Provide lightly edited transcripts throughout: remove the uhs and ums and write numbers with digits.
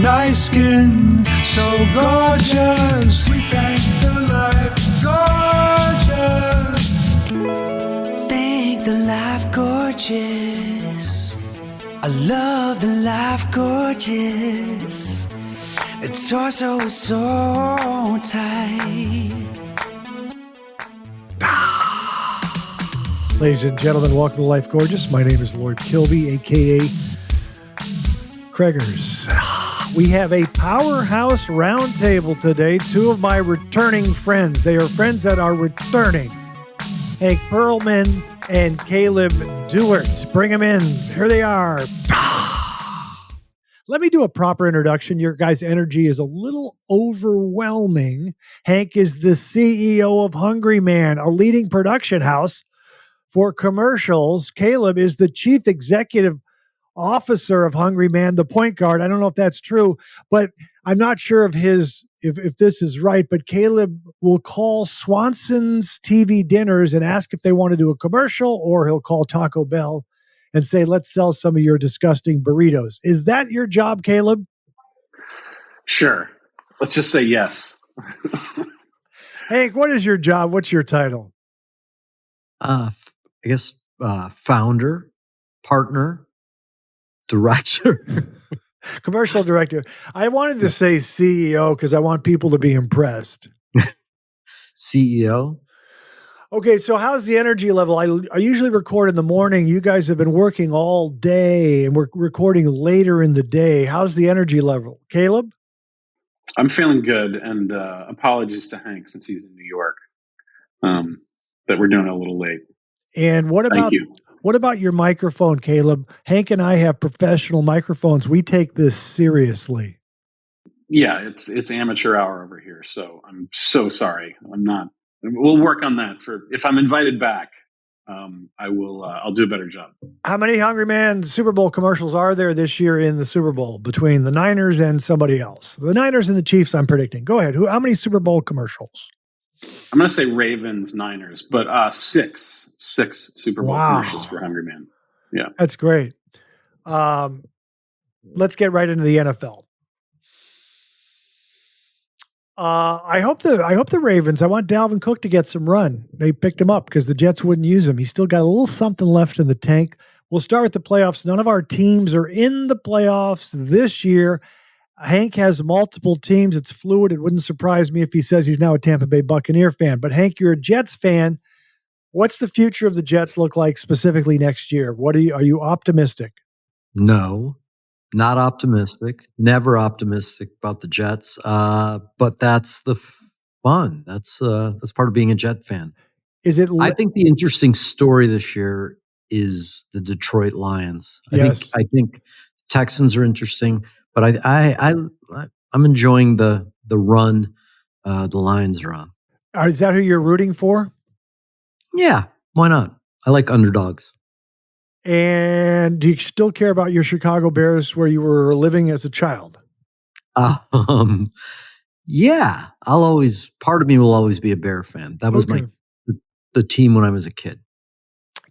nice skin, so gorgeous. We thank the life gorgeous. Thank the life gorgeous. I love the life gorgeous. Its torso is so tight. Ladies and gentlemen, welcome to Life Gorgeous. My name is Lord Kilby, a.k.a. Craigers. We have a powerhouse roundtable today. Two of my returning friends. They are friends that are returning. Hank Perlman and Caleb Dewart. Bring them in. Here they are. Let me do a proper introduction. Your guys' energy is a little overwhelming. Hank is the CEO of Hungry Man, a leading production house for commercials. Caleb is the chief executive officer of Hungry Man, the point guard. I don't know if that's true, but I'm not sure if this is right, but Caleb will call Swanson's TV dinners and ask if they want to do a commercial, or he'll call Taco Bell and say, let's sell some of your disgusting burritos. Is that your job, Caleb? Sure. Let's just say yes. Hank, what is your job? What's your title? I guess founder, partner, director. Commercial director. I wanted to say CEO because I want people to be impressed. CEO. Okay, so how's the energy level? I usually record in the morning. You guys have been working all day, and we're recording later in the day. How's the energy level? Caleb? I'm feeling good, and apologies to Hank since he's in New York that we're doing it a little late. And what about your microphone, Caleb? Hank and I have professional microphones. We take this seriously. Yeah, it's amateur hour over here, so I'm so sorry. We'll work on that. If I'm invited back, I'll do a better job. How many Hungry Man Super Bowl commercials are there this year in the Super Bowl between the Niners and somebody else? The Niners and the Chiefs, I'm predicting. Go ahead. How many Super Bowl commercials? I'm going to say Ravens, Niners, but six Super Bowl commercials for Hungry Man. Yeah. That's great. Let's get right into the NFL. I hope the Ravens, I want Dalvin Cook to get some run. They picked him up because the Jets wouldn't use him. He's still got a little something left in the tank. We'll start with the playoffs. None of our teams are in the playoffs this year. Hank has multiple teams. It's fluid. It wouldn't surprise me if he says he's now a Tampa Bay Buccaneer fan. But Hank, you're a Jets fan. What's the future of the Jets look like specifically next year? Are you optimistic? No, not optimistic. Never optimistic about the Jets. But that's the fun. That's part of being a Jet fan. I think the interesting story this year is the Detroit Lions. I think Texans are interesting, but I'm enjoying the run the Lions are on. Is that who you're rooting for? Yeah, why not? I like underdogs. And do you still care about your Chicago Bears where you were living as a child? Yeah, part of me will always be a Bear fan. That was the team when I was a kid.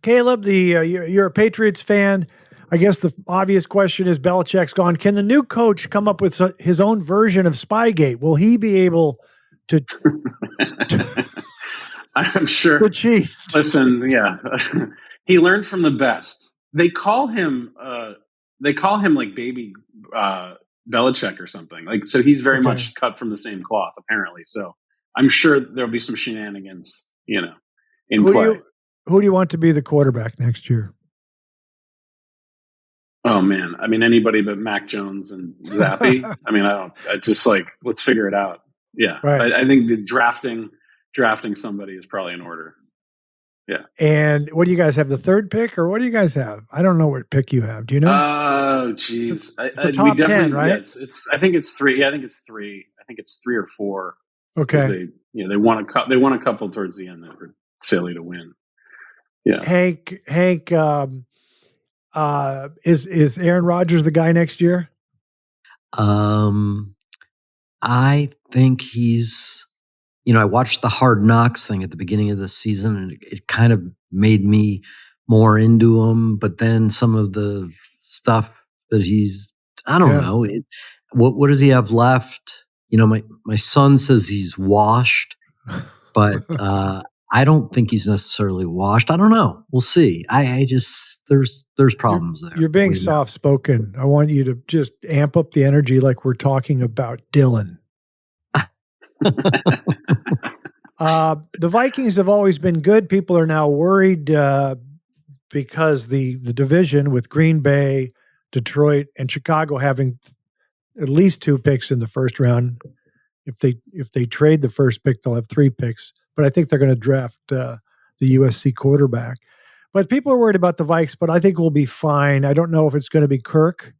Caleb, you're a Patriots fan. I guess the obvious question is Belichick's gone. Can the new coach come up with his own version of Spygate? Will he be able to I'm sure. to cheat? Listen, yeah. He learned from the best. They call him like baby Belichick or something. Like, so he's very much cut from the same cloth, apparently. So I'm sure there'll be some shenanigans, in play. Who do you want to be the quarterback next year? Oh man. I mean, anybody but Mac Jones and Zappy. I mean, it's just like, let's figure it out. Yeah. Right. I think the drafting somebody is probably in order. Yeah. And what do you guys have? The third pick, or what do you guys have? I don't know what pick you have. Do you know? Oh, geez. It's a top 10, right? Yeah, I think it's three. Yeah, I think it's three. I think it's 3 or 4. Okay. They won a couple towards the end that were silly to win. Yeah. Hank, is Aaron Rodgers the guy next year? I think he's, I watched the Hard Knocks thing at the beginning of the season, and it kind of made me more into him. But then some of the stuff that I don't know. What does he have left? My son says he's washed, but I don't think he's necessarily washed. I don't know. We'll see. I just there's problems there. You're being soft spoken. I want you to just amp up the energy like we're talking about Dylan. The Vikings have always been good. People are now worried because the division with Green Bay, Detroit, and Chicago having at least 2 picks in the first round. If they trade the first pick, they'll have 3 picks. But I think they're going to draft the USC quarterback. But people are worried about the Vikes, but I think we'll be fine. I don't know if it's going to be Kirk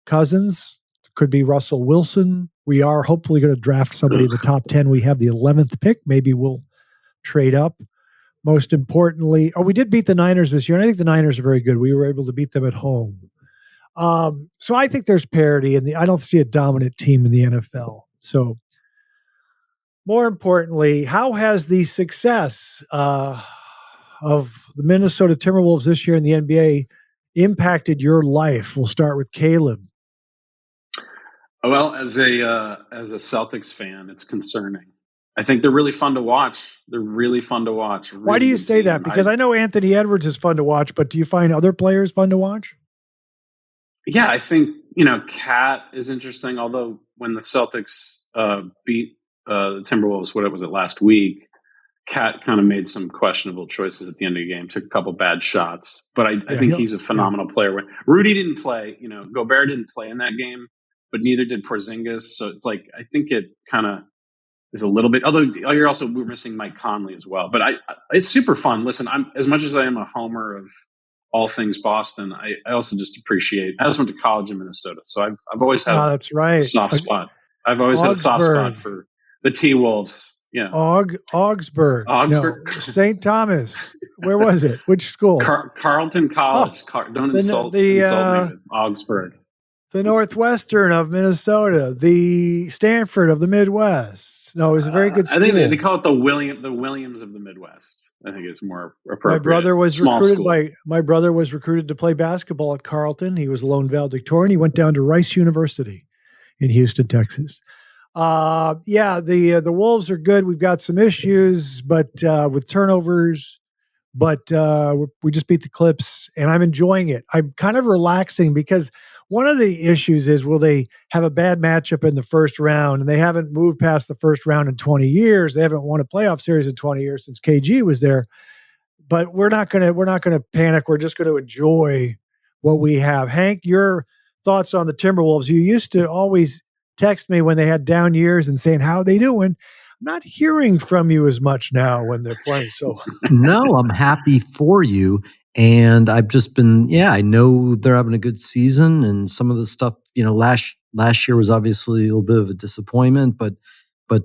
Cousins. It could be Russell Wilson. We are hopefully going to draft somebody in the top 10. We have the 11th pick. Maybe we'll trade up. Most importantly, we did beat the Niners this year, and I think the Niners are very good. We were able to beat them at home. So I think there's parity, and I don't see a dominant team in the NFL. So more importantly, how has the success of the Minnesota Timberwolves this year in the NBA impacted your life? We'll start with Caleb. Well, as a Celtics fan, it's concerning. I think they're really fun to watch. Really Why do you say that? Because I know Anthony Edwards is fun to watch, but do you find other players fun to watch? Yeah, I think, Cat is interesting, although when the Celtics beat the Timberwolves, what was it, last week, Cat kind of made some questionable choices at the end of the game, took a couple bad shots. But I think he's a phenomenal player. Rudy didn't play, Gobert didn't play in that game, but neither did Porzingis. So it's like, I think it kind of is a little bit, although we're missing Mike Conley as well. But it's super fun. Listen, as much as I am a homer of all things Boston, I also just appreciate, I also went to college in Minnesota. So I've always had a soft spot. I've always had a soft spot for the T-Wolves. Yeah. Augsburg. No, St. Thomas. Where was it? Which school? Carleton College. Don't insult me with Augsburg. The Northwestern of Minnesota. The Stanford of the Midwest. No, it was a very good school. I think they call it the Williams of the Midwest. I think it's more appropriate. My brother was recruited to play basketball at Carleton. He was a lone valedictorian. He went down to Rice University in Houston, Texas. The Wolves are good. We've got some issues, but with turnovers, but we just beat the Clips, and I'm enjoying it. I'm kind of relaxing because one of the issues is, will they have a bad matchup in the first round? And they haven't moved past the first round in 20 years. They haven't won a playoff series in 20 years since KG was there. But we're not gonna panic. We're just going to enjoy what we have. Hank, your thoughts on the Timberwolves? You used to always text me when they had down years and saying, how are they doing? I'm not hearing from you as much now when they're playing. So no, I'm happy for you. And I've just been, I know they're having a good season, and some of the stuff, last year was obviously a little bit of a disappointment, but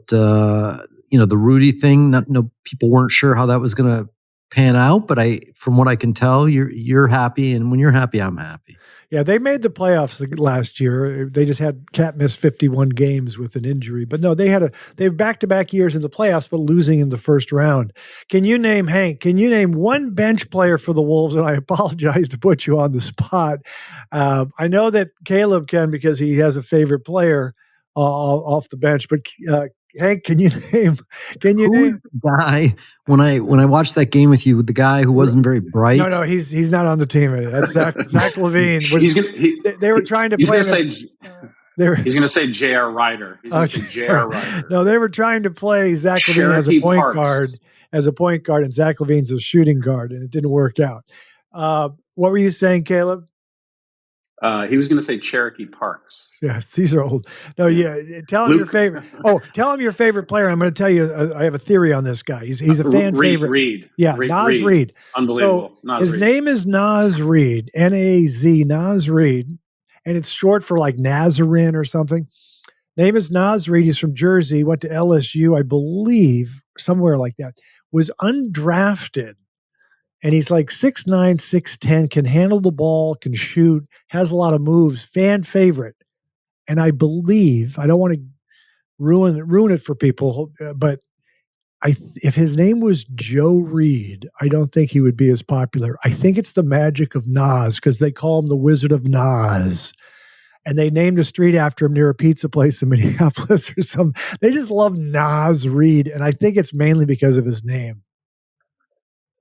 the Rudy thing, people weren't sure how that was going to pan out, but from what I can tell, you're happy, and when you're happy, I'm happy. Yeah, they made the playoffs last year. They just had Cat miss 51 games with an injury. But no, they have back-to-back years in the playoffs, but losing in the first round. Can you name one bench player for the Wolves? And I apologize to put you on the spot. I know that Caleb can because he has a favorite player off the bench. But Hank, can you name the guy when I watched that game with you, the guy who wasn't very bright? No, he's not on the team. That's Zach Levine. They were trying to play. He's going to say J.R. Ryder. He's going to say J.R. Ryder. No, they were trying to play Zach Levine as a point guard, and Zach Levine's a shooting guard, and it didn't work out. What were you saying, Caleb? He was going to say Cherokee Parks. Yes, these are old. No, tell him your favorite. Tell him your favorite player. I'm going to tell you. I have a theory on this guy. He's a fan favorite. Reid. Yeah, Naz Reid. Unbelievable. So his name is Naz Reid. N-A-Z. Naz Reid, and it's short for like Nazarene or something. Name is Naz Reid. He's from Jersey. Went to LSU, I believe, somewhere like that. Was undrafted. And he's like 6'9", 6'10", can handle the ball, can shoot, has a lot of moves, fan favorite. And I believe, I don't want to ruin it for people, but if his name was Joe Reid, I don't think he would be as popular. I think it's the magic of Nas, because they call him the Wizard of Nas. and they named a street after him near a pizza place in Minneapolis or something. They just love Nas Reid, and I think it's mainly because of his name.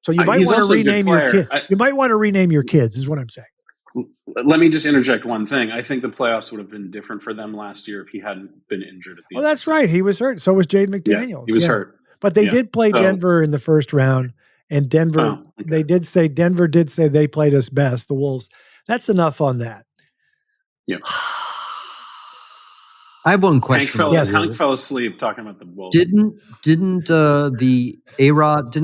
So you might want to rename your kids. You might want to rename your kids, is what I'm saying. Let me just interject one thing. I think the playoffs would have been different for them last year if he hadn't been injured at the end. Oh, that's right. He was hurt. So was Jade McDaniels. Yeah, he was hurt. But they did play Denver in the first round, and Denver, Denver did say they played us best, the Wolves. That's enough on that. Yeah. I have one question. Hank fell asleep talking about the Wolves. Didn't A-Rod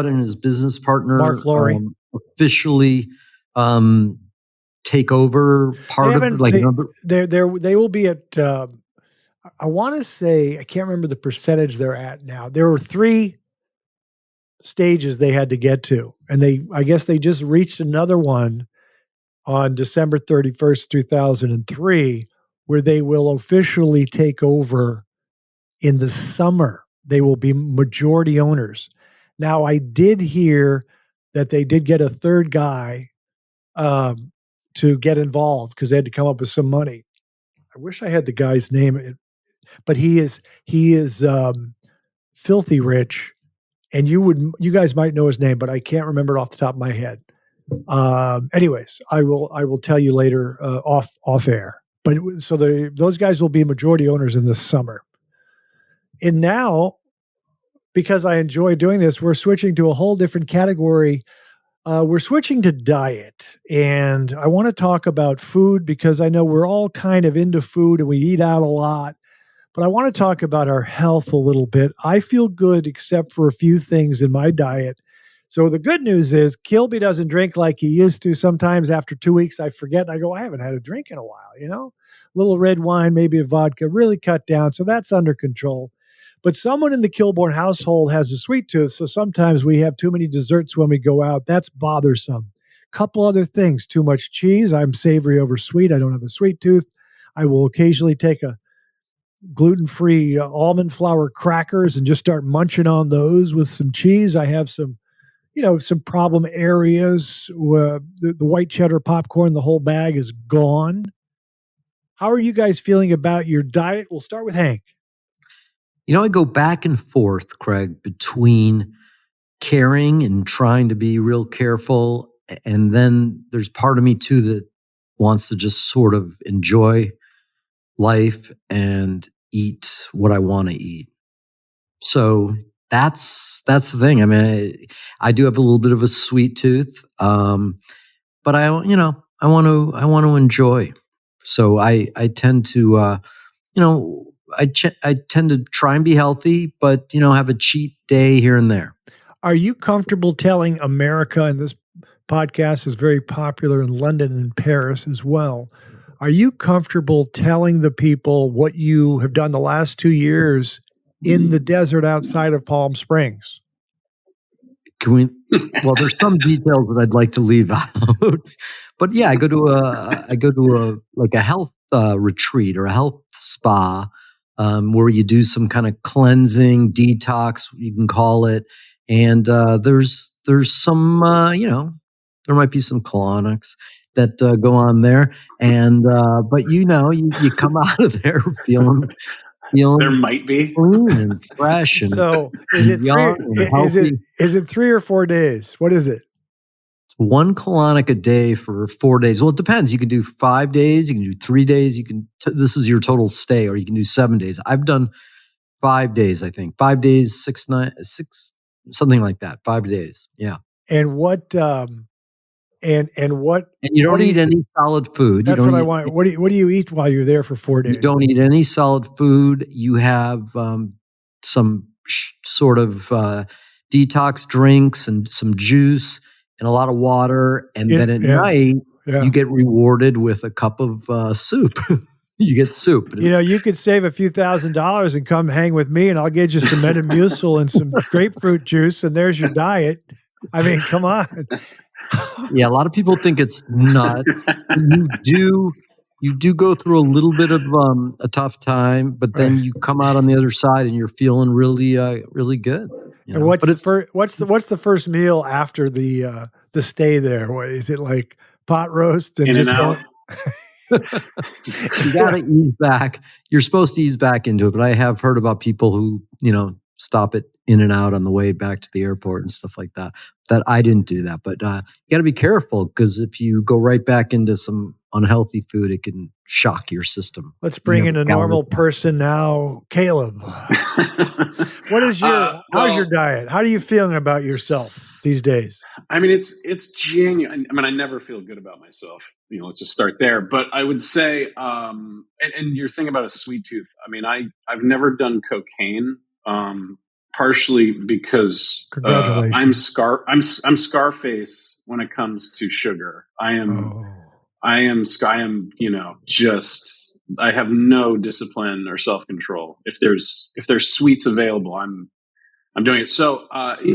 and his business partner Mark Lowry officially take over part of it? Like they will be at I want to say, I can't remember the percentage they're at now. There were 3 stages they had to get to, and I guess they just reached another one on December 31st, 2003, where they will officially take over in the summer. They will be majority owners. Now, I did hear that they did get a third guy to get involved because they had to come up with some money. I wish I had the guy's name, but he is filthy rich, and you guys might know his name, but I can't remember it off the top of my head. Anyways, I will tell you later off air. But so those guys will be majority owners in the summer. And now, because I enjoy doing this, we're switching to a whole different category. We're switching to diet, and I want to talk about food because I know we're all kind of into food and we eat out a lot, but I want to talk about our health a little bit. I feel good except for a few things in my diet. So the good news is Kilby doesn't drink like he used to. Sometimes after 2 weeks, I forget and I go, I haven't had a drink in a while, a little red wine, maybe a vodka, really cut down. So that's under control. But someone in the Kilborn household has a sweet tooth, so sometimes we have too many desserts when we go out. That's bothersome. Couple other things, too much cheese. I'm savory over sweet. I don't have a sweet tooth. I will occasionally take a gluten-free almond flour crackers and just start munching on those with some cheese. I have some problem areas where the white cheddar popcorn, the whole bag is gone. How are you guys feeling about your diet? We'll start with Hank. I go back and forth, Craig, between caring and trying to be real careful. And then there's part of me too that wants to just sort of enjoy life and eat what I want to eat. So that's the thing. I mean, I do have a little bit of a sweet tooth, but I want to enjoy. So I tend to, I tend to try and be healthy, but, have a cheat day here and there. Are you comfortable telling America, and this podcast is very popular in London and Paris as well, are you comfortable telling the people what you have done the last 2 years in the desert outside of Palm Springs? Well, there's some details that I'd like to leave out, but yeah, I go to a health retreat or a health spa, where you do some kind of cleansing, detox, you can call it. And there's some, there might be some colonics that go on there. And but you come out of there feeling there might be clean and fresh. And so is it 3 or 4 days? What is it? It's 1 colonic a day for 4 days. Well, it depends. You can do 5 days, you can do 3 days, this is your total stay, or you can do 7 days. I've done 5 days, I think. 5 days, 6 nights, 6, something like that. 5 days. Yeah. And what and you don't eat any solid food. That's what I want. What do you eat while you're there for 4 days? You don't eat any solid food. You have some sort of detox drinks and some juice and a lot of water. And then at night, you get rewarded with a cup of soup. You get soup. You could save a few $1,000s and come hang with me, and I'll get you some Metamucil and some grapefruit juice, and there's your diet. I mean, come on. Yeah, a lot of people think it's nuts. You do go through a little bit of a tough time, but then you come out on the other side and you're feeling really, really good. And what's the first meal after the stay there? What is it, like pot roast and In just and out? You got to ease back. You're supposed to ease back into it, but I have heard about people who, stop it in and out on the way back to the airport and stuff like that. That I didn't do that, but you got to be careful because if you go right back into some unhealthy food, it can shock your system. Let's bring in a normal person now, Caleb. What is how's your diet? How are you feeling about yourself these days? I mean, it's genuine. I mean, I never feel good about myself. Let's just start there. But I would say, and your thing about a sweet tooth. I mean, I've never done cocaine, partially because I'm Scarface when it comes to sugar. I am, just I have no discipline or self-control. If there's sweets available, I'm doing it. So,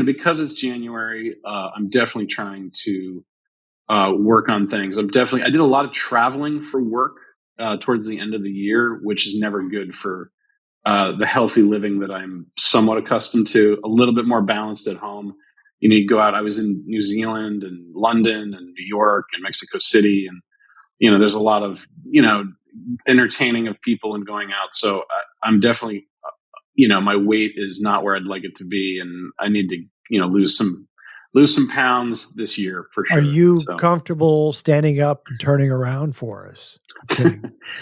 because it's January, I'm definitely trying to work on things. I did a lot of traveling for work towards the end of the year, which is never good for the healthy living that I'm somewhat accustomed to. A little bit more balanced at home. You go out. I was in New Zealand and London and New York and Mexico City, and there's a lot of entertaining of people and going out. So I'm definitely. My weight is not where I'd like it to be, and I need to, lose some pounds this year for sure. Are you comfortable standing up and turning around for us?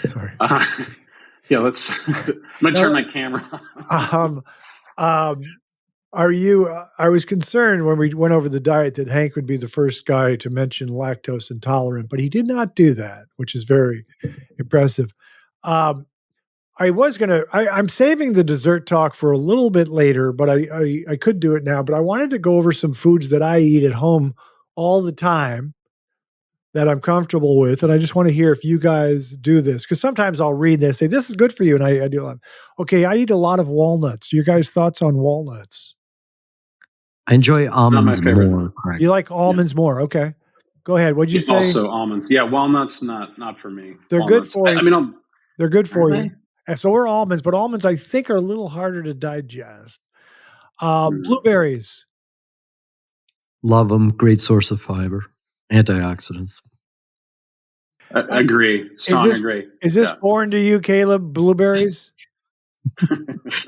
Sorry. Yeah, I'm gonna turn my camera on. Are you? I was concerned when we went over the diet that Hank would be the first guy to mention lactose intolerant, but he did not do that, which is very impressive. I'm saving the dessert talk for a little bit later, but I could do it now. But I wanted to go over some foods that I eat at home all the time that I'm comfortable with. And I just want to hear if you guys do this. Because sometimes I'll read this, say, this is good for you. And I do. Okay, I eat a lot of walnuts. Your guys' thoughts on walnuts? I enjoy almonds more. Correct. You like almonds more? Okay. Go ahead. What'd you say? Also almonds. Yeah, walnuts, not for me. They're walnuts. good for you. They're good for you. They? And so we're almonds, but almonds I think are a little harder to digest. Blueberries. Love them. Great source of fiber. Antioxidants. I agree. Agree. Is this foreign to you, Caleb? Blueberries?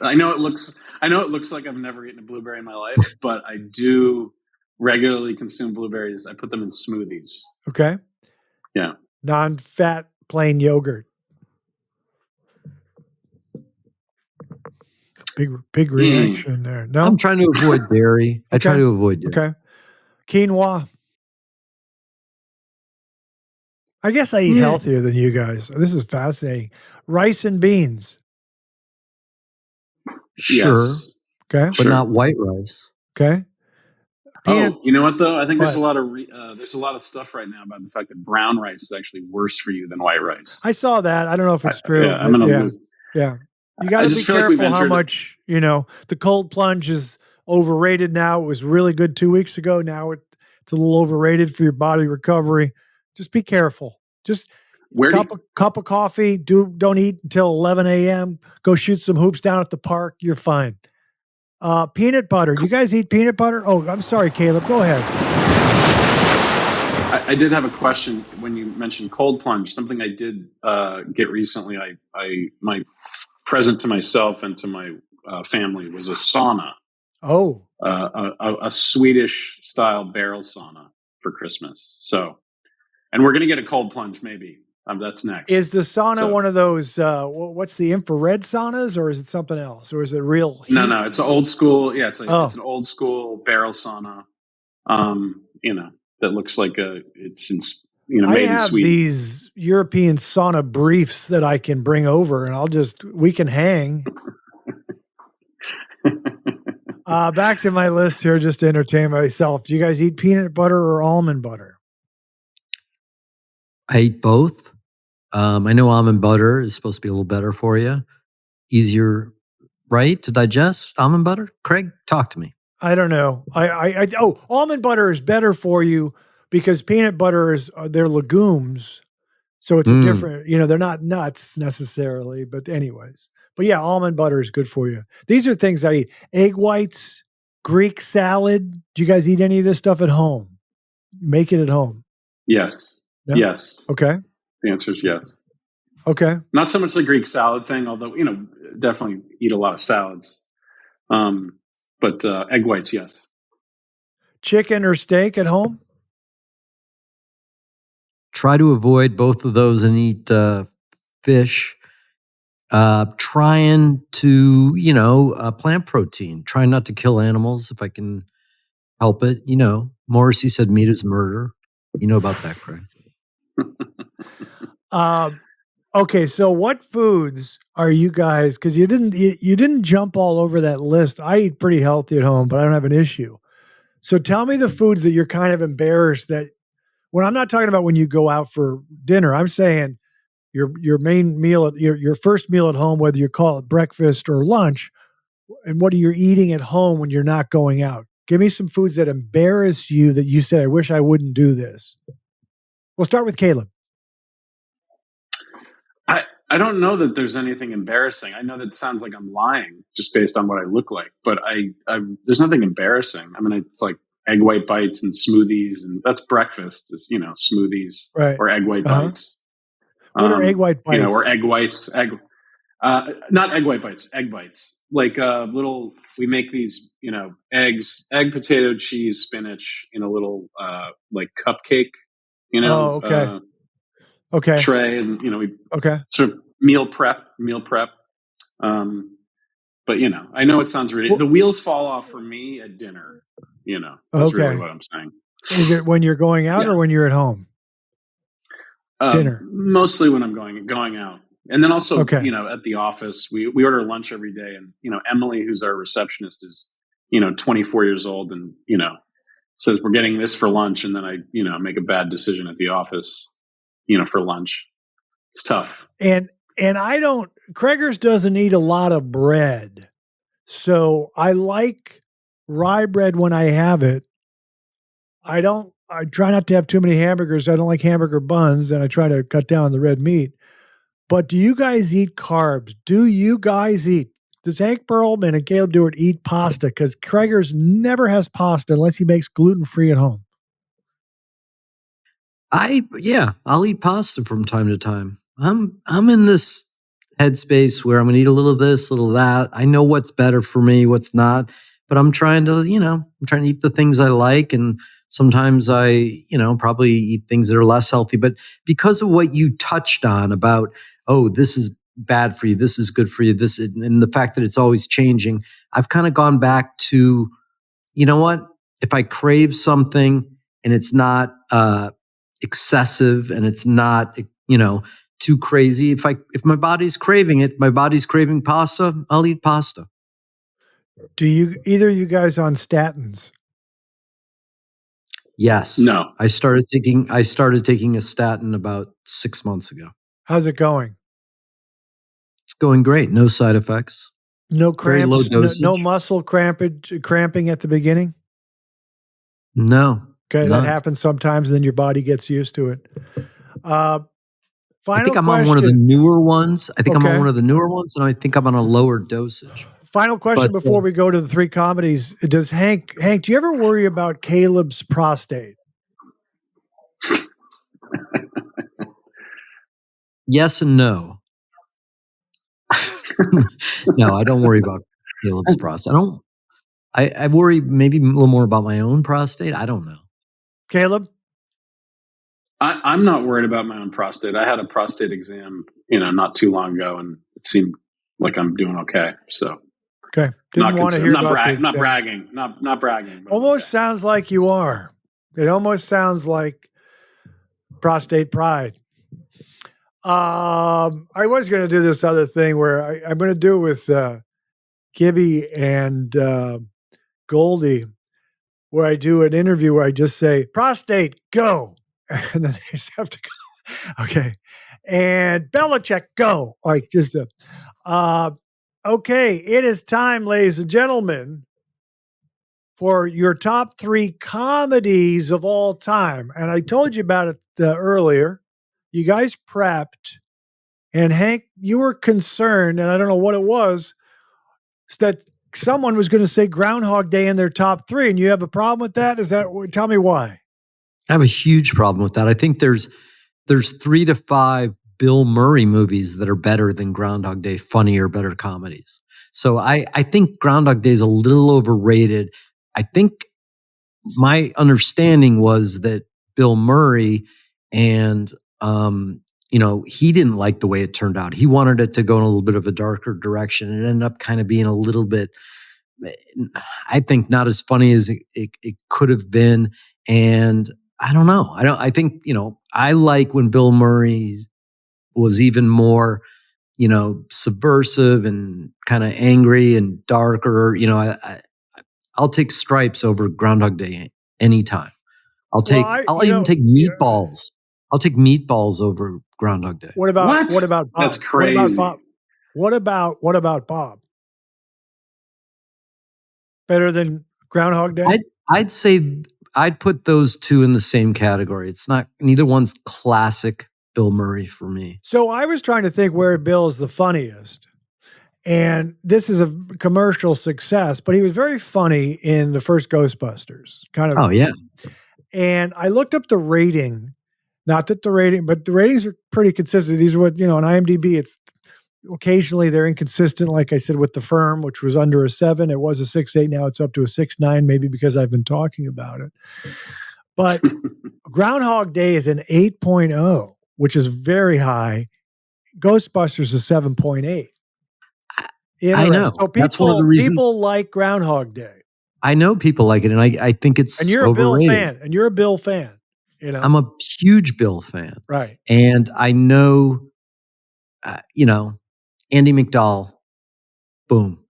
I know it looks like I've never eaten a blueberry in my life, but I do regularly consume blueberries. I put them in smoothies. Okay. Yeah. Non-fat plain yogurt. Big reaction there. No, I'm trying to avoid dairy. I try to avoid dairy. Okay. Quinoa. I guess I eat healthier than you guys. This is fascinating. Rice and beans. Sure. Yes. Okay. But not white rice. Okay. You know what though? I think there's a lot of stuff right now about the fact that brown rice is actually worse for you than white rice. I saw that. I don't know if it's true. Yeah. You got to be careful how much, the cold plunge is overrated now. It was really good 2 weeks ago. Now it's a little overrated for your body recovery. Just be careful. Just cup of coffee. Don't eat until 11 a.m. Go shoot some hoops down at the park. You're fine. Peanut butter. You guys eat peanut butter? Oh, I'm sorry, Caleb. Go ahead. I did have a question when you mentioned cold plunge. Something I did get recently. My present to myself and to my family was a sauna. Oh, a Swedish style barrel sauna for Christmas. So, and we're going to get a cold plunge maybe. That's next. Is the sauna one of those? What's the infrared saunas, or is it something else, or is it real heat? No, it's an old school. Yeah, it's an old school barrel sauna. That looks like it's in made in Sweden. I have these European sauna briefs that I can bring over, and we can hang. Back to my list here, just to entertain myself. Do you guys eat peanut butter or almond butter? I eat both. I know almond butter is supposed to be a little better for you. Easier, right, to digest almond butter? Craig, talk to me. I don't know. Almond butter is better for you because peanut butter they're legumes. So it's a different, they're not nuts necessarily, but anyways. But yeah, almond butter is good for you. These are things I eat. Egg whites, Greek salad. Do you guys eat any of this stuff at home? Make it at home. Yes. No? Yes. Okay. The answer is yes. Okay. Not so much the Greek salad thing, although, definitely eat a lot of salads. But egg whites, yes. Chicken or steak at home? Try to avoid both of those and eat fish. Trying to, plant protein. Trying not to kill animals if I can help it. Morrissey said meat is murder. You know about that, Craig. Okay, so what foods are you guys? Because you didn't jump all over that list. I eat pretty healthy at home, but I don't have an issue. So tell me the foods that you're kind of embarrassed that. When I'm not talking about when you go out for dinner, I'm saying your main meal, your first meal at home, whether you call it breakfast or lunch, and what are you eating at home when you're not going out? Give me some foods that embarrass you that you say, I wish I wouldn't do this. We'll start with Caleb. I don't know that there's anything embarrassing. I know that sounds like I'm lying just based on what I look like, but there's nothing embarrassing. I mean, it's like egg white bites and smoothies, and that's breakfast is, smoothies or egg white bites. What are egg white bites? Or egg whites, not egg white bites, egg bites. Like we make these, eggs, egg, potato, cheese, spinach in a little like cupcake, okay. tray, and we sort of meal prep. But I know it sounds ridiculous. The wheels fall off for me at dinner. That's really what I'm saying. Is it when you're going out or when you're at home? Dinner. Mostly when I'm going out. And then also, at the office, we order lunch every day. And, Emily, who's our receptionist, is, 24 years old and, says we're getting this for lunch. And then I, make a bad decision at the office, for lunch. It's tough. And Craigers doesn't eat a lot of bread. So I like rye bread when I have it. I try not to have too many hamburgers. I don't like hamburger buns, and I try to cut down the red meat. But do you guys eat carbs? Does Hank Perlman and Caleb Dewart eat pasta? Because Craigers never has pasta unless he makes gluten-free at home. I'll eat pasta from time to time. I'm in this headspace where I'm going to eat a little of this, a little of that. I know what's better for me, what's not, but I'm trying to eat the things I like, and sometimes I, probably eat things that are less healthy. But because of what you touched on about, this is bad for you, this is good for you, and the fact that it's always changing, I've kind of gone back to, what? If I crave something and it's not excessive and it's not, too crazy, if my body's craving it, my body's craving pasta, I'll eat pasta. Do either of you guys on statins? Yes. No. I started taking a statin about 6 months ago. How's it going? It's going great. No side effects. No cramps. Very low dosage. No muscle cramping at the beginning. No. Okay, that happens sometimes, and then your body gets used to it. I think I'm on one of the newer ones. I'm on one of the newer ones, and I think I'm on a lower dosage. Final question before we go to the three comedies. Does Hank, do you ever worry about Caleb's prostate? Yes and no. No, I don't worry about Caleb's prostate. I worry maybe a little more about my own prostate. I don't know. Caleb? I'm not worried about my own prostate. I had a prostate exam, not too long ago, and it seemed like I'm doing okay. So, okay, didn't want to hear about that. Not bragging. Not bragging. Almost sounds like you are. It almost sounds like prostate pride. I was going to do this other thing where I'm going to do it with Gibby and Goldie, where I do an interview where I just say, prostate, go. And then they just have to go. Okay. And Belichick, go. Like just okay. It is time, ladies and gentlemen, for your top three comedies of all time. And I told you about it earlier. You guys prepped, and Hank, you were concerned, and I don't know what it was, that someone was going to say Groundhog Day in their top three, and you have a problem with that? Tell me why. I have a huge problem with that. I think there's 3 to 5 Bill Murray movies that are better than Groundhog Day, funnier, better comedies. So I think Groundhog Day is a little overrated. I think my understanding was that Bill Murray and, he didn't like the way it turned out. He wanted it to go in a little bit of a darker direction. It ended up kind of being a little bit, I think, not as funny as it could have been. And I don't know. I think, I like when Bill Murray was even more, subversive and kind of angry and darker. I'll take Stripes over Groundhog Day anytime. I'll even take Meatballs. I'll take Meatballs over Groundhog Day. What about Bob? That's crazy. What about Bob? Better than Groundhog Day? I'd say I'd put those two in the same category. It's not, neither one's classic Bill Murray for me. So I was trying to think where Bill is the funniest. And this is a commercial success, but he was very funny in the first Ghostbusters. Oh, yeah. And I looked up the rating. Not that the rating, but the ratings are pretty consistent. These are what, on IMDb, it's occasionally they're inconsistent. Like I said, with The Firm, which was under a 7, it was a 6.8. Now it's up to a 6.9, maybe because I've been talking about it. But Groundhog Day is an 8.0, which is very high. Ghostbusters is 7.8. I know. So that's one of the reasons people like Groundhog Day. I know people like it, and I think it's and you're overrated. You're a Bill fan. I'm a huge Bill fan. Right. And I know, Andy McDowell, boom.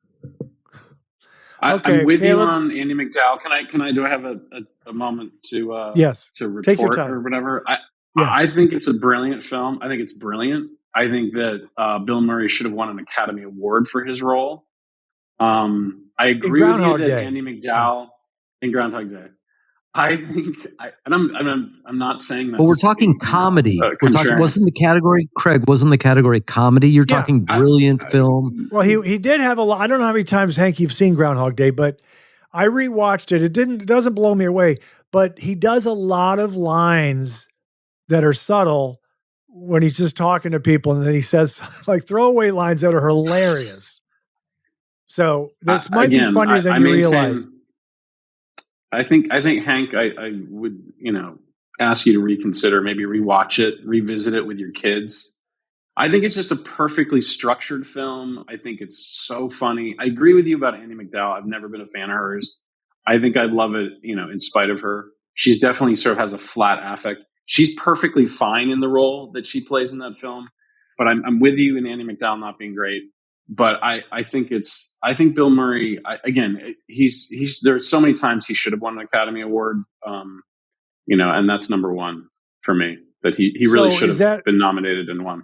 I'm with you on Andy McDowell. Do I have a moment to yes, to retort take your time. or whatever? I think it's a brilliant film. I think it's brilliant. I think that Bill Murray should have won an Academy Award for his role. I agree with you that Andy McDowell in Groundhog Day. I think, I'm not saying that. But we're talking comedy. Wasn't the category comedy? You're talking brilliant film. Well, he did have a lot. I don't know how many times, Hank, you've seen Groundhog Day, but I rewatched it. It doesn't blow me away, but he does a lot of lines that are subtle when he's just talking to people, and then he says like throwaway lines that are hilarious. So that might be funnier than you realize. I think Hank, I would, ask you to reconsider, maybe rewatch it, revisit it with your kids. I think it's just a perfectly structured film. I think it's so funny. I agree with you about Andy McDowell. I've never been a fan of hers. I think I'd love it, in spite of her. She's definitely sort of has a flat affect. She's perfectly fine in the role that she plays in that film. But I'm with you in Andy McDowell not being great. But I think Bill Murray, there's so many times he should have won an Academy Award, and that's number one for me, that he really should have been nominated and won.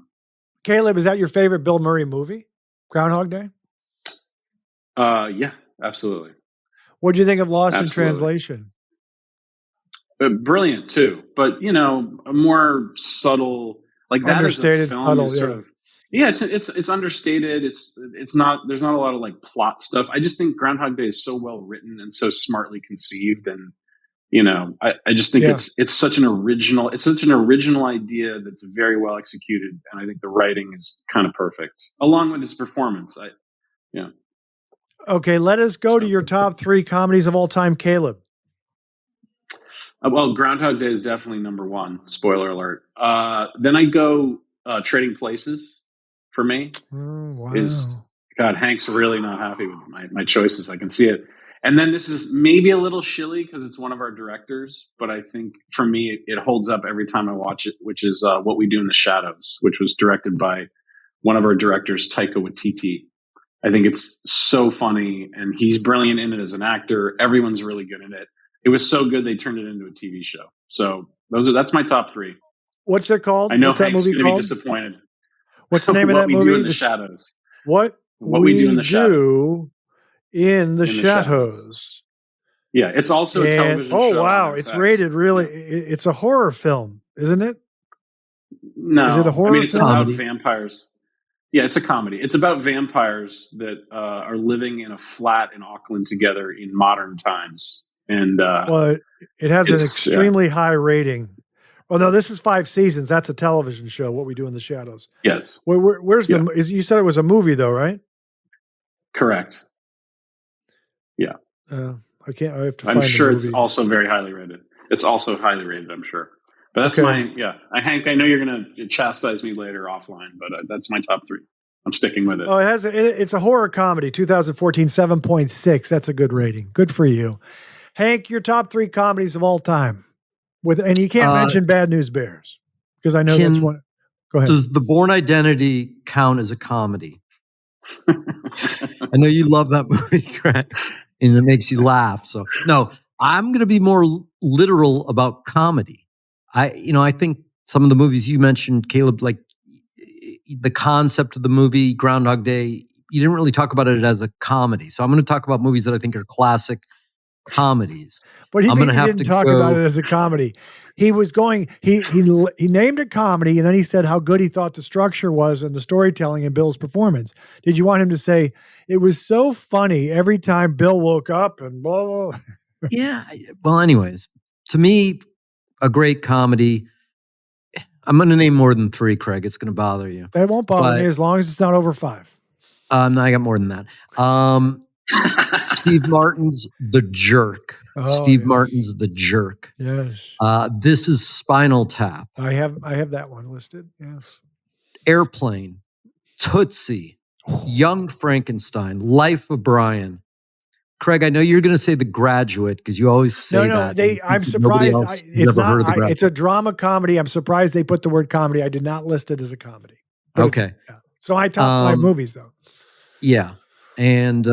Caleb, is that your favorite Bill Murray movie? Groundhog Day? Yeah, absolutely. What do you think of Lost in Translation? Brilliant too, but a more subtle, like that understated, is a film subtle, is sort of. Yeah, it's understated. It's not. There's not a lot of like plot stuff. I just think Groundhog Day is so well written and so smartly conceived, and I just think it's such an original. It's such an original idea that's very well executed, and I think the writing is kind of perfect, along with his performance. Okay, let us go to your top 3 comedies of all time, Caleb. Well, Groundhog Day is definitely number 1. Spoiler alert. Then I go Trading Places. For me, God, Hank's really not happy with my choices. I can see it. And then this is maybe a little shilly because it's one of our directors, but I think for me, it holds up every time I watch it, which is What We Do in the Shadows, which was directed by one of our directors, Taika Waititi. I think it's so funny, and he's brilliant in it as an actor. Everyone's really good in it. It was so good they turned it into a TV show. So that's my top 3. What's it called? I know What's that Hank's movie going to be called? disappointed. What's the name of that movie? What We Do in the Shadows. What We Do in the Shadows. Yeah, it's also a television show. Oh, wow. It's rated really. It's a horror film, isn't it? No. Is it a horror film? It's about vampires. Yeah, it's a comedy. It's about vampires that are living in a flat in Auckland together in modern times. And well, it has an extremely high rating. Oh no, this is 5 seasons. That's a television show. What We Do in the Shadows. Yes. Where's the? You said it was a movie though, right? Correct. Yeah. I can't. I have to. I'm find sure the movie. it's also very highly rated. It's also highly rated. I'm sure. But that's Hank, I know you're going to chastise me later offline, but that's my top 3. I'm sticking with it. Oh, it's a horror comedy, 2014, 7.6. That's a good rating. Good for you. Hank, your top 3 comedies of all time. And you can't mention Bad News Bears, because I know that's one. Go ahead. Does The Bourne Identity count as a comedy? I know you love that movie, Craig, and it makes you laugh. So no, I'm going to be more literal about comedy. I think some of the movies you mentioned, Caleb, like the concept of the movie Groundhog Day, you didn't really talk about it as a comedy. So I'm going to talk about movies that I think are classic comedies. But he didn't talk about it as a comedy. He was going. He named it comedy, and then he said how good he thought the structure was and the storytelling and Bill's performance. Did you want him to say it was so funny every time Bill woke up and blah blah? Yeah. Well, anyways, to me, a great comedy. I'm going to name more than 3, Craig. It's going to bother you. That won't bother me as long as it's not over 5. No, I got more than that. Steve Martin's The Jerk. Martin's The Jerk. Yes. This is Spinal Tap. I have that one listed. Yes. Airplane, Tootsie, Young Frankenstein, Life of Brian. Craig, I know you're going to say The Graduate because you always say that. I'm surprised. It's a drama comedy. I'm surprised they put the word comedy. I did not list it as a comedy. Okay. So I top 5 movies though. Yeah. And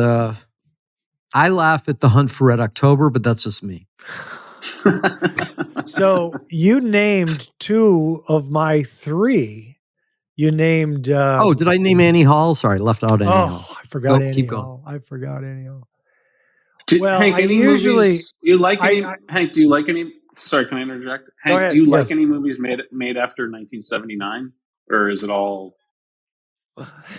I laugh at The Hunt for Red October, but that's just me. So you named 2 of my 3. You named. Did I name Annie Hall? Sorry, left out Annie Hall. I forgot Annie Hall. I forgot Annie Hall. Hank, movies, do you like any? Hank, do you like any? Sorry, can I interject? Hank, do you like any movies made after 1979, or is it all?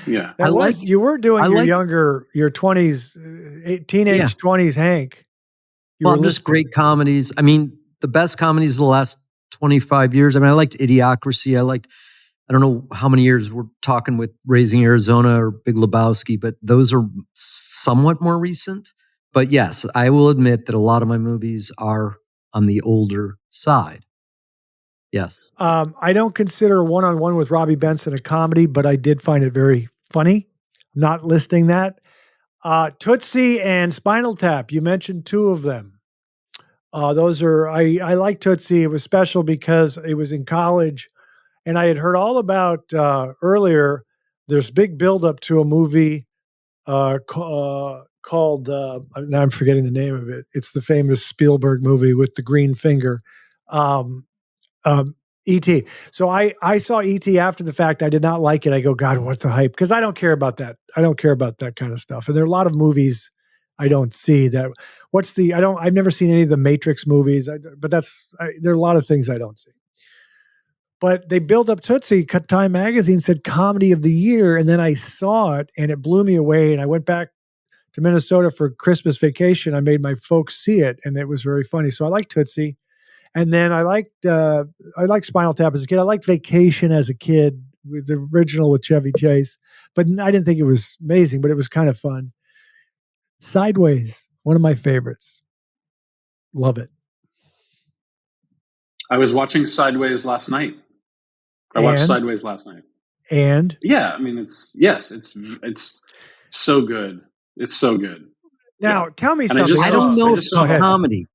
Yeah, you were doing your 20s, teenage 20s, Hank. Just great comedies. I mean, the best comedies of the last 25 years. I mean, I liked Idiocracy. I don't know how many years we're talking with Raising Arizona or Big Lebowski, but those are somewhat more recent. But yes, I will admit that a lot of my movies are on the older side. Yes. I don't consider One-on-One with Robbie Benson a comedy, but I did find it very funny. I'm not listing that. Tootsie and Spinal Tap, you mentioned 2 of them. Those are, I like Tootsie. It was special because it was in college, and I had heard all about earlier, there's big buildup to a movie called, now I'm forgetting the name of it. It's the famous Spielberg movie with the green finger. E.T. So I saw E.T. after the fact. I did not like it. I go, God, what's the hype? Because I don't care about that. I don't care about that kind of stuff. And there are a lot of movies I don't see that. I've never seen any of the Matrix movies, but there are a lot of things I don't see. But they built up Tootsie. Time Magazine said Comedy of the Year. And then I saw it and it blew me away. And I went back to Minnesota for Christmas vacation. I made my folks see it and it was very funny. So I like Tootsie. And then I liked Spinal Tap as a kid. I liked Vacation as a kid, with the original with Chevy Chase. But I didn't think it was amazing, but it was kind of fun. Sideways, one of my favorites. Love it. I was watching Sideways last night. Watched Sideways last night. And? Yeah, I mean, it's so good. It's so good. Now, tell me something. I don't know if it's a comedy.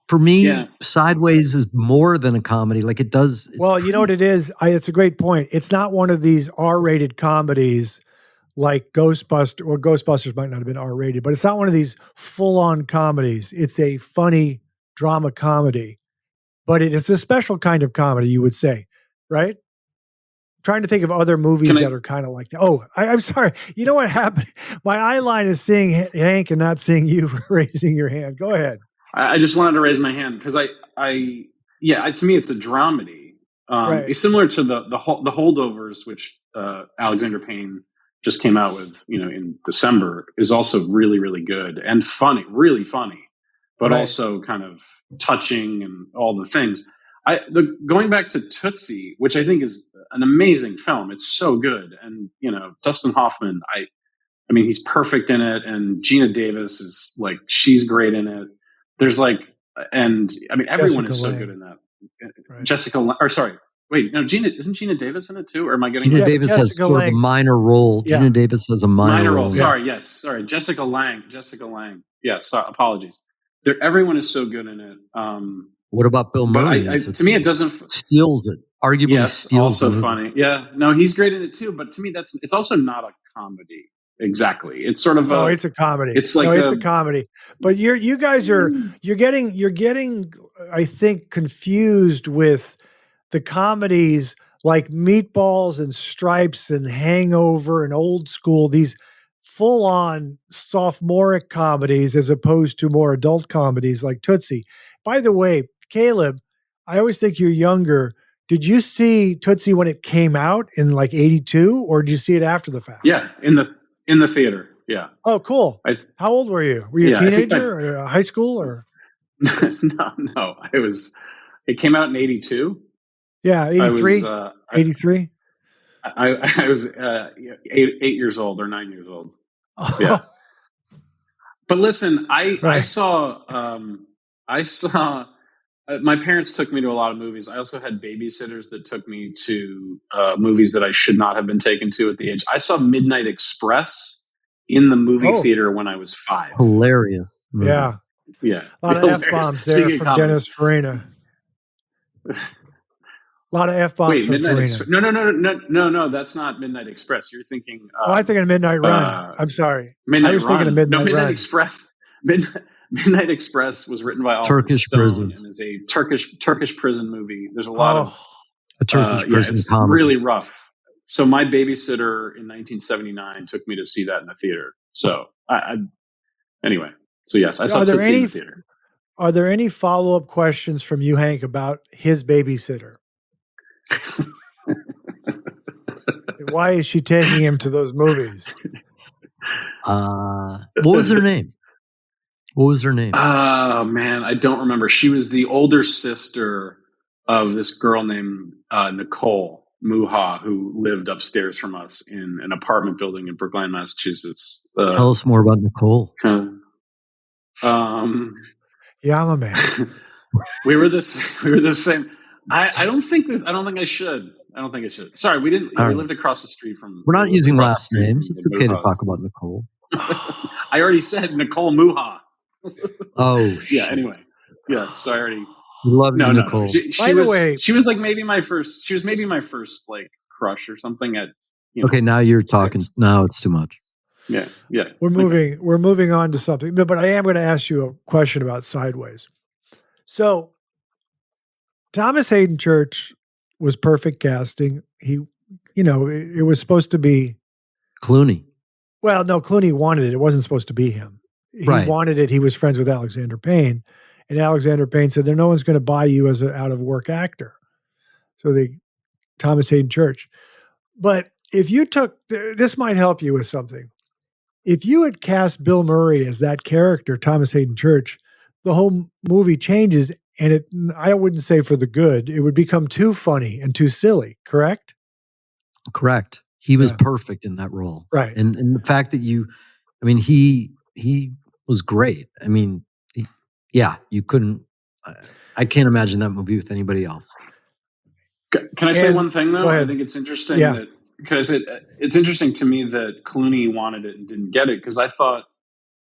For me, Sideways is more than a comedy. Like it does. You know what it is? It's a great point. It's not one of these R-rated comedies like Ghostbusters, or Ghostbusters might not have been R-rated, but it's not one of these full-on comedies. It's a funny drama comedy, but it is a special kind of comedy, you would say, right? I'm trying to think of other movies that are kind of like that. Oh, I'm sorry. You know what happened? My eye line is seeing Hank and not seeing you raising your hand. Go ahead. I just wanted to raise my hand because to me, it's a dramedy. Right. It's similar to the Holdovers, which Alexander Payne just came out with, in December, is also really, really good and funny, really funny, but also kind of touching and all the things. Going back to Tootsie, which I think is an amazing film. It's so good, and Dustin Hoffman. I mean, he's perfect in it, and Gina Davis is like, she's great in it. There's like, and I mean, everyone is so good in that. Right. Wait, no, isn't Gina Davis in it too? Or am I getting Gina Davis has sort of a minor role. Yeah. Gina Davis has a minor role. Sorry, Jessica Lange. Yes, apologies. Everyone is so good in it. What about Bill Murray? To me, it doesn't steals it. Arguably steals. Also funny. Yeah, no, he's great in it too. But to me, it's also not a comedy. Exactly. It's sort of it's a comedy. It's like it's a comedy. But you guys are you're getting I think confused with the comedies like Meatballs and Stripes and Hangover and Old School, these full-on sophomoric comedies as opposed to more adult comedies like Tootsie. By the way, Caleb, I always think you're younger. Did you see Tootsie when it came out in like 82, or did you see it after the fact? Yeah, in the theater. Yeah. Oh, cool. How old were you? Were you a teenager or high school or? No. It came out in 82. Yeah, 83. 83. I was 8 years old or 9 years old. Yeah. But listen, I saw my parents took me to a lot of movies. I also had babysitters that took me to movies that I should not have been taken to at the age. I saw Midnight Express in the movie theater when I was 5. Hilarious. Yeah. Yeah. A lot of F-bombs there from Dennis Farina. A lot of F-bombs from Farina. No, that's not Midnight Express. You're thinking... I'm thinking of Midnight Run. I'm sorry. Midnight Run. Thinking of Midnight Run. Express. Midnight Express was written by Oliver Stone and is a Turkish prison movie. There's a lot of... A Turkish prison it's comedy. Really rough. So my babysitter in 1979 took me to see that in the theater. So anyway. So yes, I saw Tootsie in the theater. Are there any follow-up questions from you, Hank, about his babysitter? Why is she taking him to those movies? What was her name? Oh man, I don't remember. She was the older sister of this girl named Nicole Muha, who lived upstairs from us in an apartment building in Brookline, Massachusetts. Tell us more about Nicole. Yeah, I'm a man. we were the same. I don't think I should. Sorry, we didn't. We lived across the street from. We're not using last names. It's okay to talk about Nicole. I already said Nicole Muha. Oh, yeah. Anyway, yeah. So I already. Love you, Nicole. She was like maybe my first. She was maybe my first like crush or something. Okay, now you're talking. Now it's too much. Yeah. We're moving on to something, but I am going to ask you a question about Sideways. So, Thomas Hayden Church was perfect casting. He, it was supposed to be Clooney. Well, no, Clooney wanted it. It wasn't supposed to be him. He wanted it. He was friends with Alexander Payne. And Alexander Payne said, no one's going to buy you as an out-of-work actor. So Thomas Hayden Church. But if you this might help you with something. If you had cast Bill Murray as that character, Thomas Hayden Church, the whole movie changes. And I wouldn't say for the good. It would become too funny and too silly, correct? Correct. He was perfect in that role. Right. And the fact that he was great. I mean, you couldn't, I can't imagine that movie with anybody else. Can I say one thing though? I think it's interesting because it's interesting to me that Clooney wanted it and didn't get it, because I thought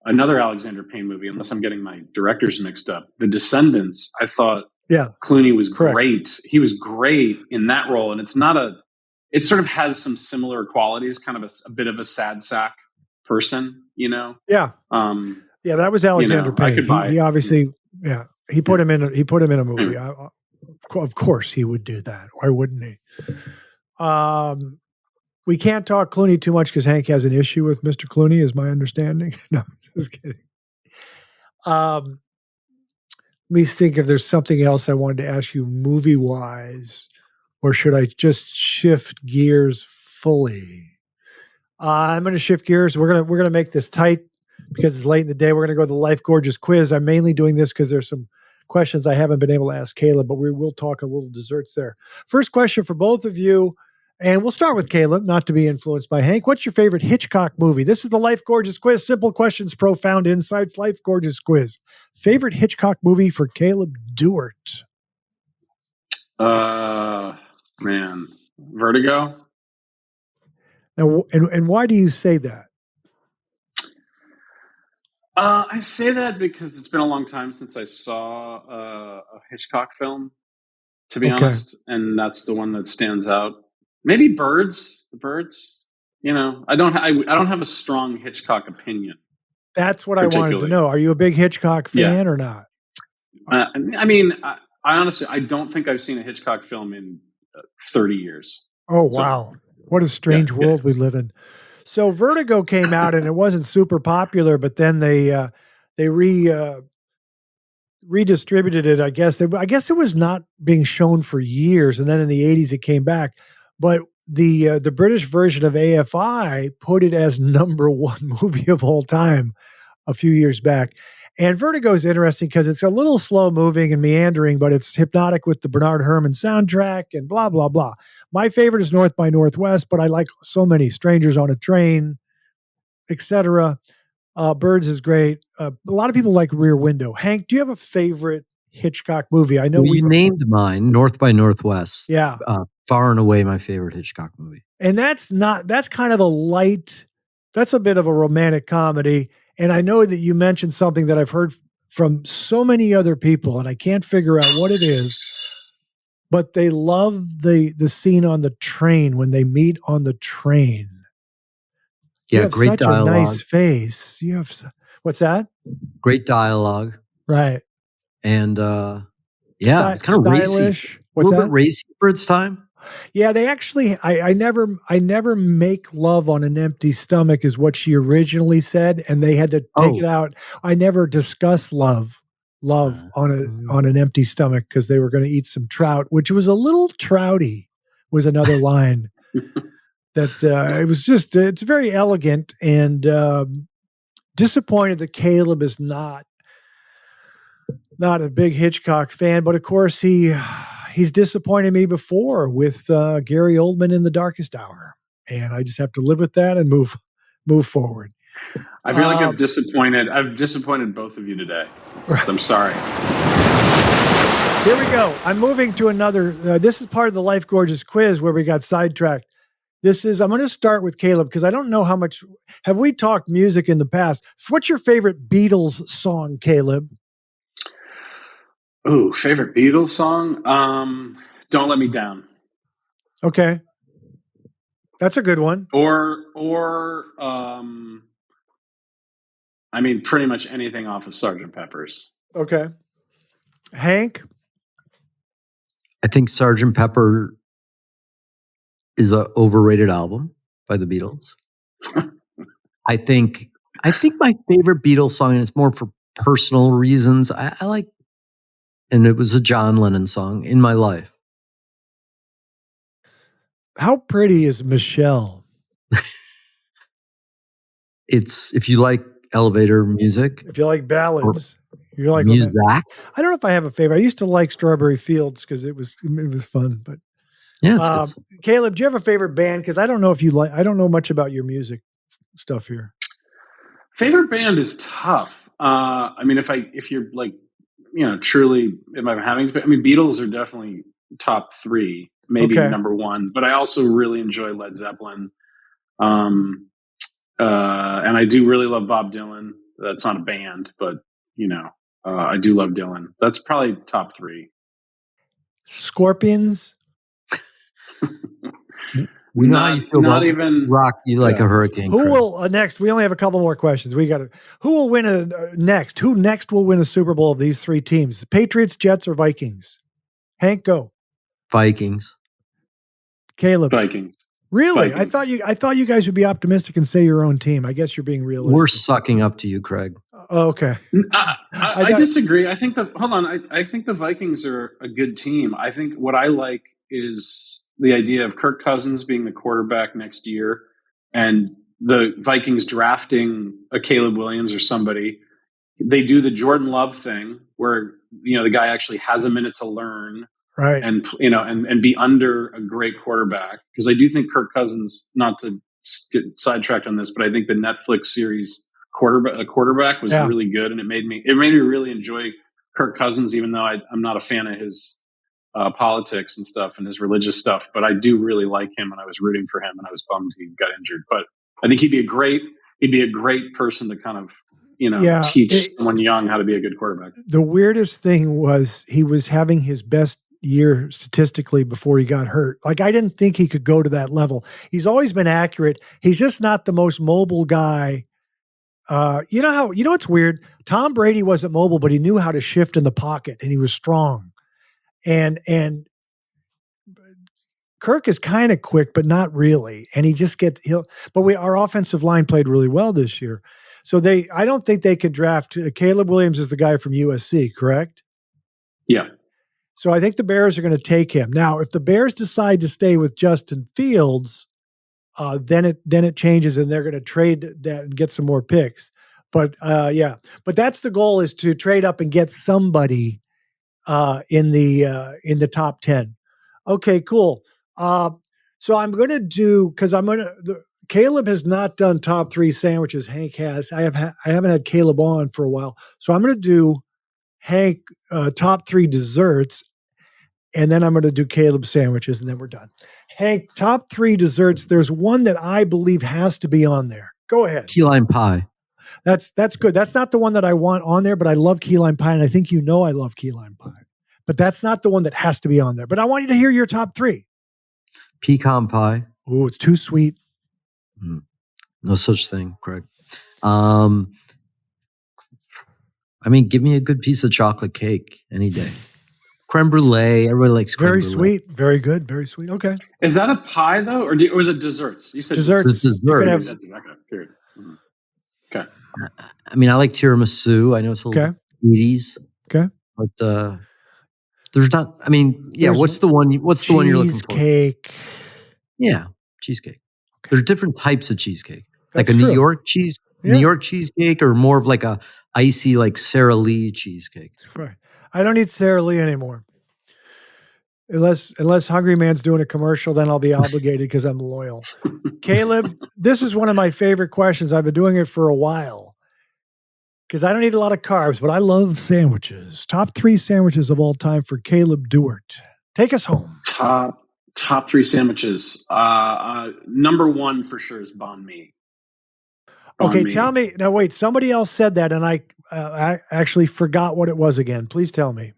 another Alexander Payne movie, unless I'm getting my directors mixed up, The Descendants, I thought Clooney was great. He was great in that role. And it sort of has some similar qualities, kind of a bit of a sad sack person, Yeah. Yeah, that was Alexander Payne. He obviously, he put him in a movie. Of course he would do that. Why wouldn't he? We can't talk Clooney too much because Hank has an issue with Mr. Clooney, is my understanding. No, just kidding. Let me think if there's something else I wanted to ask you movie-wise, or should I just shift gears fully? I'm going to shift gears. We're going to make this tight because it's late in the day. We're going to go to the Life Gorgeous quiz. I'm mainly doing this because there's some questions I haven't been able to ask Caleb, but we will talk a little desserts there. First question for both of you, and we'll start with Caleb, not to be influenced by Hank. What's your favorite Hitchcock movie? This is the Life Gorgeous Quiz. Simple questions, profound insights. Life Gorgeous Quiz. Favorite Hitchcock movie for Caleb Dewart? Man, Vertigo. Now, and why do you say that? I say that because it's been a long time since I saw a Hitchcock film, to be honest, and that's the one that stands out. Maybe Birds. The Birds. I don't have a strong Hitchcock opinion. That's what I wanted to know. Are you a big Hitchcock fan or not? I honestly, I don't think I've seen a Hitchcock film in 30 years. Oh, wow. What a strange world we live in. So Vertigo came out and it wasn't super popular, but then they redistributed it. I guess it was not being shown for years, and then in the 80s it came back. But the British version of AFI put it as #1 movie of all time a few years back. And Vertigo is interesting because it's a little slow moving and meandering, but it's hypnotic with the Bernard Herrmann soundtrack and blah, blah, blah. My favorite is North by Northwest, but I like so many. Strangers on a Train, etc. Birds is great. A lot of people like Rear Window. Hank, do you have a favorite Hitchcock movie? I know we named mine North by Northwest. Yeah. Far and away my favorite Hitchcock movie. And that's kind of that's a bit of a romantic comedy. And I know that you mentioned something that I've heard from so many other people, and I can't figure out what it is, but they love the scene on the train when they meet on the train. Yeah, you have great such dialogue. A nice face. You have what's that? Great dialogue, right? And it's kind of racy. What's that? Racy for its time. Yeah, they actually. I never make love on an empty stomach is what she originally said, and they had to take it out. I never discuss love on an empty stomach because they were going to eat some trout, which was a little trouty. Was another line that it was just. It's very elegant and disappointed that Caleb is not a big Hitchcock fan, but of course he's disappointed me before with Gary Oldman in The Darkest Hour, and I just have to live with that and move forward. I feel like I've disappointed both of you today. I'm sorry. Here we go. I'm moving to another. This is part of the Life Gorgeous Quiz where we got sidetracked. I'm going to start with Caleb because I don't know how much have we talked music in the past. What's your favorite Beatles song, Caleb? Ooh, favorite Beatles song? Don't Let Me Down. Okay. That's a good one. Or pretty much anything off of Sgt. Pepper's. Okay. Hank? I think Sgt. Pepper is an overrated album by the Beatles. I think my favorite Beatles song, and it's more for personal reasons, I like, and it was a John Lennon song, In My Life. How pretty is Michelle? It's, if you like elevator music. If you like ballads. You like music. I don't know if I have a favorite. I used to like Strawberry Fields because it was fun, but yeah, it's good. Caleb, do you have a favorite band? Because I don't know if you like. I don't know much about your music stuff here. Favorite band is tough. If you're like, truly, am I having? Beatles are definitely top 3, maybe number 1. But I also really enjoy Led Zeppelin, and I do really love Bob Dylan. That's not a band, but I do love Dylan. That's probably top 3. Scorpions. We know how you feel about even rock. You like a hurricane. Who will next? We only have a couple more questions. Who will win next? Who next will win a Super Bowl of these 3 teams? The Patriots, Jets, or Vikings? Hank, go. Vikings. Caleb. Vikings. Really? Vikings. I thought you guys would be optimistic and say your own team. I guess you're being realistic. We're sucking up to you, Craig. Okay. I disagree. I think I think the Vikings are a good team. I think what I like is the idea of Kirk Cousins being the quarterback next year and the Vikings drafting a Caleb Williams or somebody. They do the Jordan Love thing where the guy actually has a minute to learn, right? And and be under a great quarterback, because I do think Kirk Cousins, not to get sidetracked on this, but I think the Netflix series quarterback was really good, and it made me really enjoy Kirk Cousins, even though I'm not a fan of his politics and stuff and his religious stuff, but I do really like him, and I was rooting for him, and I was bummed he got injured. But I think he'd be a great person to kind of teach someone young how to be a good quarterback. The weirdest thing was he was having his best year statistically before he got hurt. Like, I didn't think he could go to that level. He's always been accurate. He's just not the most mobile guy. What's weird? Tom Brady wasn't mobile, but he knew how to shift in the pocket, and he was strong. And Kirk is kind of quick, but not really. And our offensive line played really well this year. So I don't think they could draft. Caleb Williams is the guy from USC, correct? Yeah. So I think the Bears are going to take him. Now, if the Bears decide to stay with Justin Fields, then it changes, and they're going to trade that and get some more picks. But but that's the goal, is to trade up and get somebody in the top 10. Okay, cool. So I'm going to do, because Caleb has not done top 3 sandwiches. Hank has. I haven't had Caleb on for a while, so I'm going to do Hank top 3 desserts, and then I'm going to do Caleb sandwiches, and then we're done. Hank, top 3 desserts. There's one that I believe has to be on there. Go ahead. Key lime pie. That's good. That's not the one that I want on there, but I love key lime pie, and I think I love key lime pie. But that's not the one that has to be on there. But I want you to hear your top 3. Pecan pie. Oh, it's too sweet. No such thing, Craig. Give me a good piece of chocolate cake any day. Creme brulee. Everybody likes creme brulee. Very sweet. Very good. Very sweet. Okay. Is that a pie, though? Or was it desserts? You said desserts. Desserts. Period. Okay. I like tiramisu. I know it's a little 80s. Okay. But there's not, what's the one you're looking for? Cheesecake. Yeah, cheesecake. Okay. There's different types of cheesecake. That's like a true. New York cheesecake, or more of like a icy, like Sara Lee cheesecake. Right. I don't eat Sara Lee anymore. Unless Hungry Man's doing a commercial, then I'll be obligated because I'm loyal. Caleb, this is one of my favorite questions. I've been doing it for a while because I don't eat a lot of carbs, but I love sandwiches. Top 3 sandwiches of all time for Caleb Dewart. Take us home. Top 3 sandwiches. Number 1 for sure is banh mi. Okay, tell me. Now, wait, somebody else said that, and I actually forgot what it was again. Please tell me.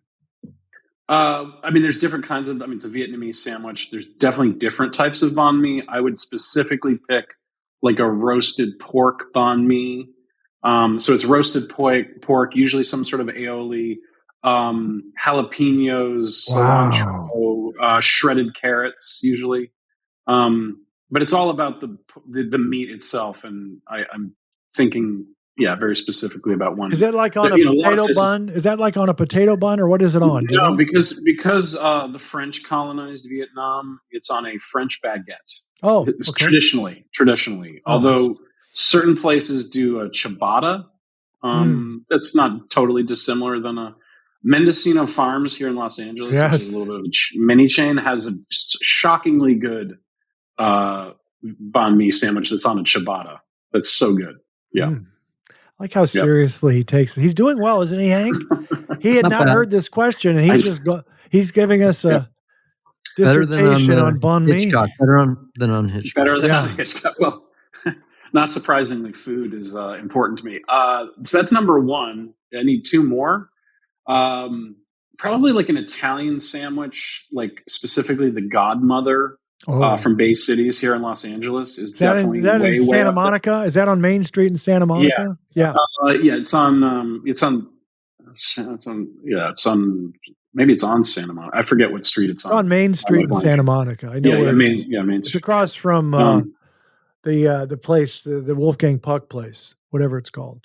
There's different kinds of, it's a Vietnamese sandwich. There's definitely different types of banh mi. I would specifically pick like a roasted pork banh mi. So it's roasted pork, usually some sort of aioli, jalapenos, cilantro, shredded carrots, usually. But it's all about the meat itself, and I'm thinking, very specifically about one. Is that like on a potato bun? Is that like on a potato bun, or what is it on? No, because the French colonized Vietnam, it's on a French baguette. Oh, okay. Traditionally, although certain places do a ciabatta. That's not totally dissimilar than a Mendocino Farms here in Los Angeles, which is a little bit of a mini chain, has a shockingly good banh mi sandwich that's on a ciabatta. That's so good. Yeah. I like how seriously he takes it. He's doing well, isn't he, Hank? He had not heard this question, and he's giving us a dissertation on banh mi. Hitchcock. Better than on Hitchcock. Better than on Hitchcock. Well, not surprisingly, food is important to me. So that's number 1. I need 2 more. Probably like an Italian sandwich, like specifically the Godmother. From Bay Cities here in Los Angeles is definitely way Santa Monica. Is that on Main Street in Santa Monica? Yeah. It's on maybe it's on Santa Monica. I forget what street it's on. On Main Street in Santa Monica. I know where it is. Main Street. It's across from the place, the Wolfgang Puck place, whatever it's called.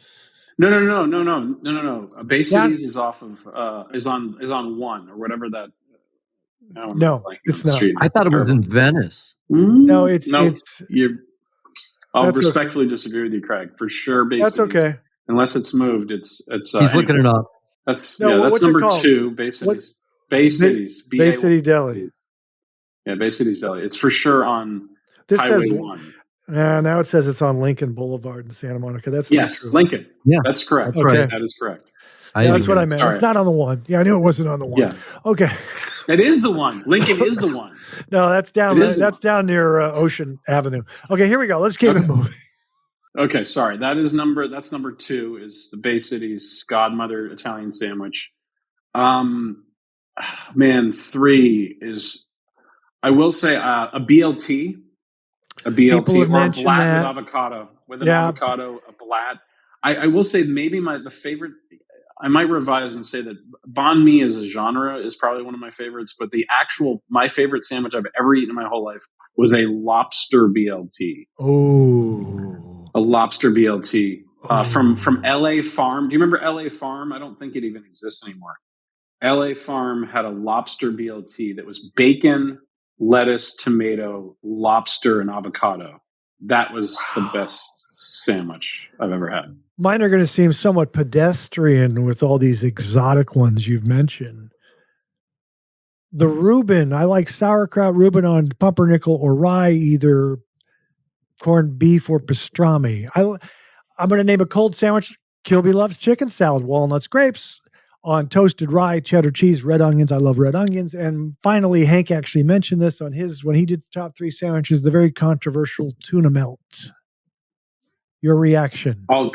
No. Bay Cities is off of is on 1 or whatever that. No, it's not. I thought it was in Venice. No, I'll respectfully disagree with you, Craig. For sure, Bay That's Cities, okay. Unless it's moved, it's. He's looking it up. That's what's number it called? 2. Bay Cities. Bay Cities. Bay City Deli. Yeah, Bay Cities Deli. It's for sure on This Highway says 1. now it says it's on Lincoln Boulevard in Santa Monica. That's not true. Lincoln. Yeah, that's correct. That's right. That is correct. That's what I meant. Sorry. It's not on the 1. Yeah, I knew it wasn't on the 1. Yeah. Okay. It is the 1. Lincoln is the 1. No, that's down. That's down near Ocean Avenue. Okay, here we go. Let's keep it moving. Okay, sorry. That's number 2 is the Bay Cities Godmother Italian sandwich. Man, 3 is, I will say, a BLT. A BLT or a blat with avocado. With an avocado, a blat. I will say maybe the favorite, I might revise and say that banh mi as a genre is probably one of my favorites, but my favorite sandwich I've ever eaten in my whole life was a lobster BLT. Oh. A lobster BLT from LA Farm. Do you remember LA Farm? I don't think it even exists anymore. LA Farm had a lobster BLT that was bacon, lettuce, tomato, lobster, and avocado. That was the best sandwich I've ever had. Mine are going to seem somewhat pedestrian with all these exotic ones you've mentioned. The Reuben, I like sauerkraut Reuben on pumpernickel or rye, either corned beef or pastrami. I'm going to name a cold sandwich. Kilby loves chicken salad, walnuts, grapes on toasted rye, cheddar cheese, red onions. I love red onions. And finally, Hank actually mentioned this on when he did top 3 sandwiches, the very controversial tuna melt. Your reaction? All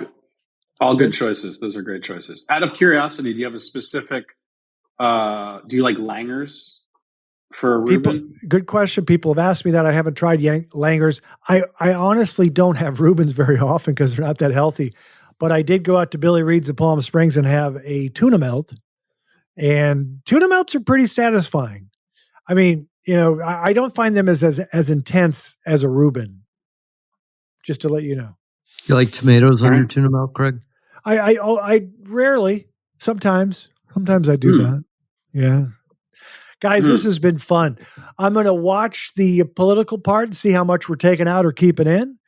good choices. Those are great choices. Out of curiosity, do you have a specific, do you like Langers for a Reuben? Good question. People have asked me that. I haven't tried Langers. I honestly don't have Reubens very often because they're not that healthy. But I did go out to Billy Reid's in Palm Springs and have a tuna melt. And tuna melts are pretty satisfying. I mean, I don't find them as intense as a Reuben, just to let you know. You like tomatoes on your tuna melt, Craig? I rarely, sometimes I do that. Yeah. Guys, this has been fun. I'm going to watch the political part and see how much we're taking out or keeping in.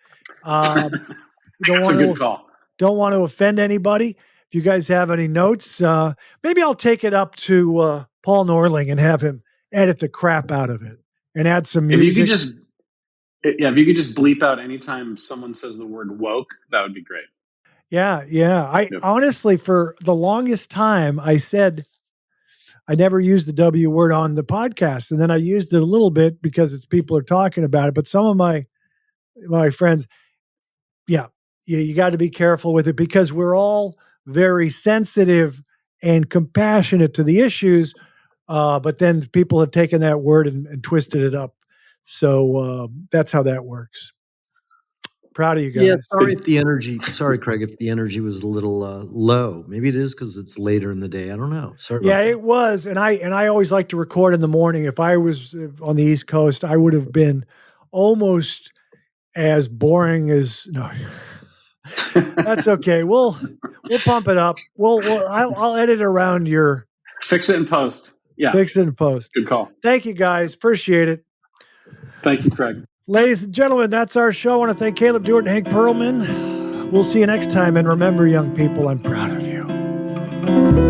That's a good call. Don't want to offend anybody. If you guys have any notes, maybe I'll take it up to Paul Norling and have him edit the crap out of it and add some music. If you could just bleep out anytime someone says the word woke, that would be great. Yeah. Honestly, for the longest time, I said I never used the W word on the podcast. And then I used it a little bit because people are talking about it. But some of my friends, you got to be careful with it because we're all very sensitive and compassionate to the issues. But then people have taken that word and twisted it up. So that's how that works. Proud of you guys. Yeah, sorry, Craig, if the energy was a little low. Maybe it is because it's later in the day. I don't know. Sorry about that. It was. And I always like to record in the morning. If I was on the East Coast, I would have been almost as boring as no. That's okay. We'll pump it up. I'll edit around your. Fix it in post. Yeah. Fix it in post. Good call. Thank you guys. Appreciate it. Thank you, Craig. Ladies and gentlemen, that's our show. I want to thank Caleb Dewart and Hank Perlman. We'll see you next time. And remember, young people, I'm proud of you.